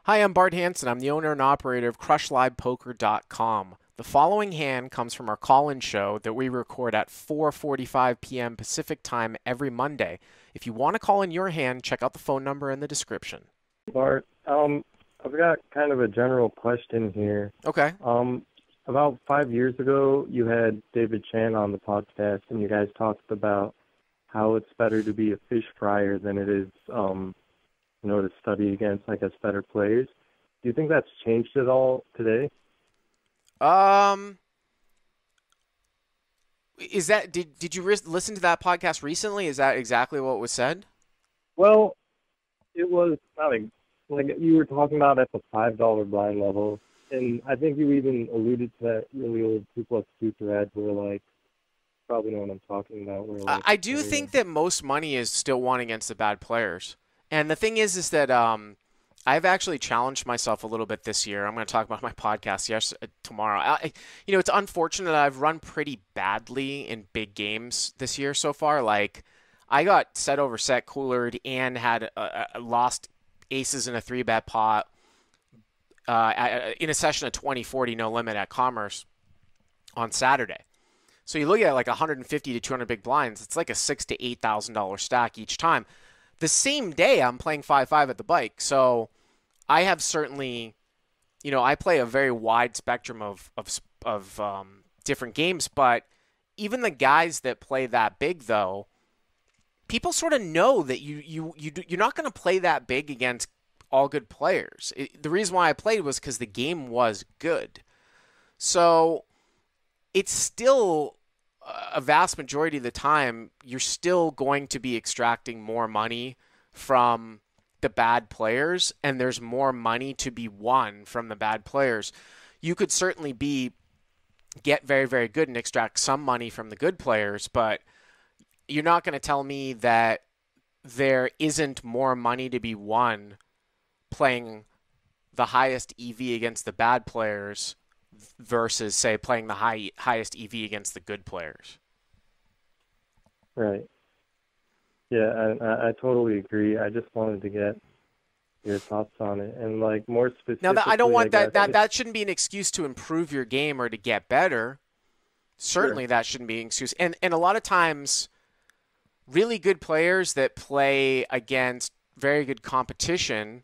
Hi, I'm Bart Hanson. I'm the owner and operator of CrushLivePoker.com. The following hand comes from our call-in show that we record at 4:45 p.m. Pacific Time every Monday. If you want to call in your hand, check out the phone number in the description. Bart, I've got kind of a general question here. Okay. About 5 years ago, you had David Chan on the podcast, and you guys talked about how it's better to be a fish fryer than it is, to study against, I guess, better players. Do you think that's changed at all today? Is that did you listen to that podcast recently? Is that exactly what was said? Well, it was not like you were talking about at the $5 blind level, and I think you even alluded to that really old 2+2 thread where, like, probably know what I'm talking about. Where, like, I do think that most money is still won against the bad players. And the thing is that I've actually challenged myself a little bit this year. I'm going to talk about my podcast tomorrow. It's unfortunate that I've run pretty badly in big games this year so far. Like, I got set over set coolered and had lost aces in a 3-bet pot in a session of 20-40 no limit at Commerce on Saturday. So you look at like 150 to 200 big blinds. It's like a $6,000 to $8,000 stack each time. The same day I'm playing 5-5 at the bike. So I have certainly, I play a very wide spectrum of different games. But even the guys that play that big, though, people sort of know that you're not going to play that big against all good players. The reason why I played was because the game was good. So it's still a vast majority of the time, you're still going to be extracting more money from the bad players, and there's more money to be won from the bad players. You could certainly get very, very good and extract some money from the good players, but you're not going to tell me that there isn't more money to be won playing the highest EV against the bad players versus, say, playing the highest EV against the good players. Right. Yeah, I totally agree. I just wanted to get your thoughts on it, and like more specifically. Now, I don't want that shouldn't be an excuse to improve your game or to get better. Certainly, Sure. that shouldn't be an excuse. And a lot of times, really good players that play against very good competition,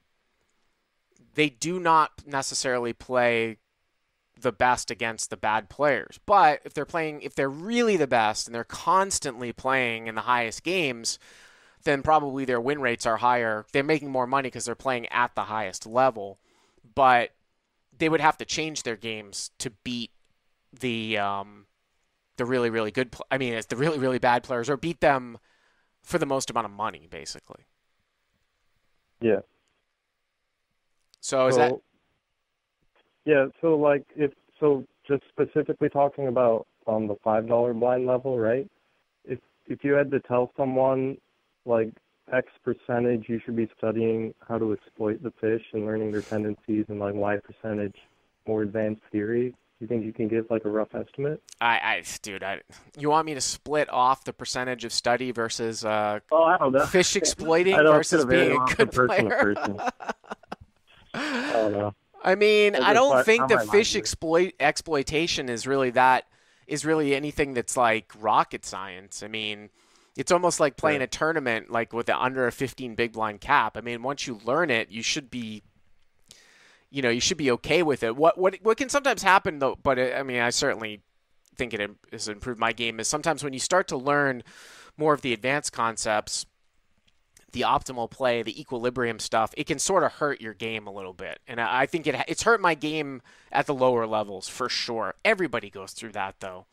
they do not necessarily play the best against the bad players. But if they're really the best and they're constantly playing in the highest games, then probably their win rates are higher. They're making more money because they're playing at the highest level. But they would have to change their games to beat the really, really good. It's the really, really bad players, or beat them for the most amount of money, basically. Yeah. So is that? Yeah, so just specifically talking about the $5 blind level, right? If you had to tell someone like X percentage you should be studying how to exploit the fish and learning their tendencies, and like Y percentage more advanced theory, do you think you can give like a rough estimate? Dude, you want me to split off the percentage of study versus I don't know. fish exploiting I know versus being a good player? I don't know. I mean, I don't think the fish exploit. exploitation is really anything that's like rocket science. I mean, it's almost like playing a tournament like with under a 15 big blind cap. I mean, once you learn it, you should be okay with it. What can sometimes happen though, but I certainly think it has improved my game, is sometimes when you start to learn more of the advanced concepts, the optimal play, the equilibrium stuff, it can sort of hurt your game a little bit. And I think it's hurt my game at the lower levels for sure. Everybody goes through that though.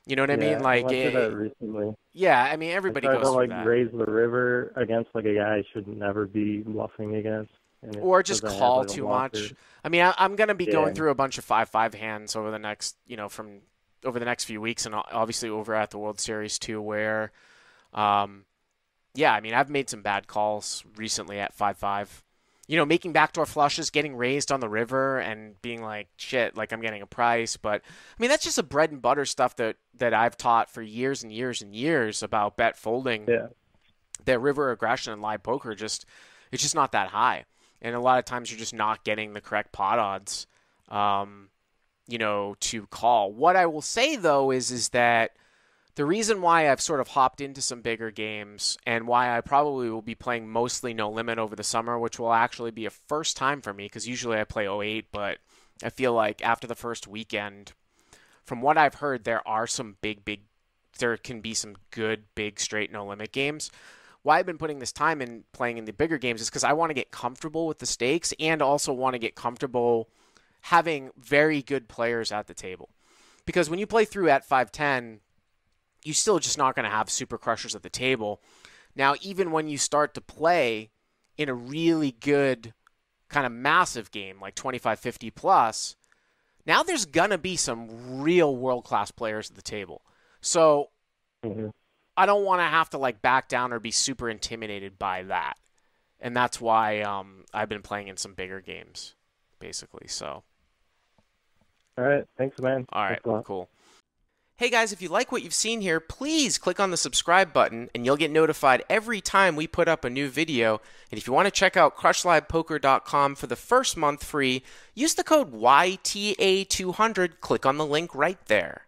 You know what I mean? Like, I went through that recently. Yeah, I mean, everybody goes through that. I tried to raise the river against like a guy I should never be bluffing against. Or just call too much. I mean, I'm going to be going through a bunch of 5-5 hands over the next, over the next few weeks, and obviously over at the World Series too, where, I've made some bad calls recently at 5-5. Making backdoor flushes, getting raised on the river, and being like, shit, like I'm getting a price. But, that's just a bread and butter stuff that I've taught for years and years and years about bet folding. Yeah. That river aggression in live poker it's just not that high. and a lot of times you're just not getting the correct pot odds, to call. What I will say though is that the reason why I've sort of hopped into some bigger games and why I probably will be playing mostly No Limit over the summer, which will actually be a first time for me because usually I play 08, but I feel like after the first weekend, from what I've heard, there can be some good, big, straight No Limit games. Why I've been putting this time in playing in the bigger games is because I want to get comfortable with the stakes and also want to get comfortable having very good players at the table. Because when you play through at 510, you still just not going to have super crushers at the table. Now, even when you start to play in a really good kind of massive game like 25-50 plus, now there's going to be some real world-class players at the table. So I don't want to have to like back down or be super intimidated by that. And that's why I've been playing in some bigger games, basically. So. All right. Thanks, man. All right. Cool. Hey guys, if you like what you've seen here, please click on the subscribe button and you'll get notified every time we put up a new video. And if you want to check out CrushLivePoker.com for the first month free, use the code YTA200. Click on the link right there.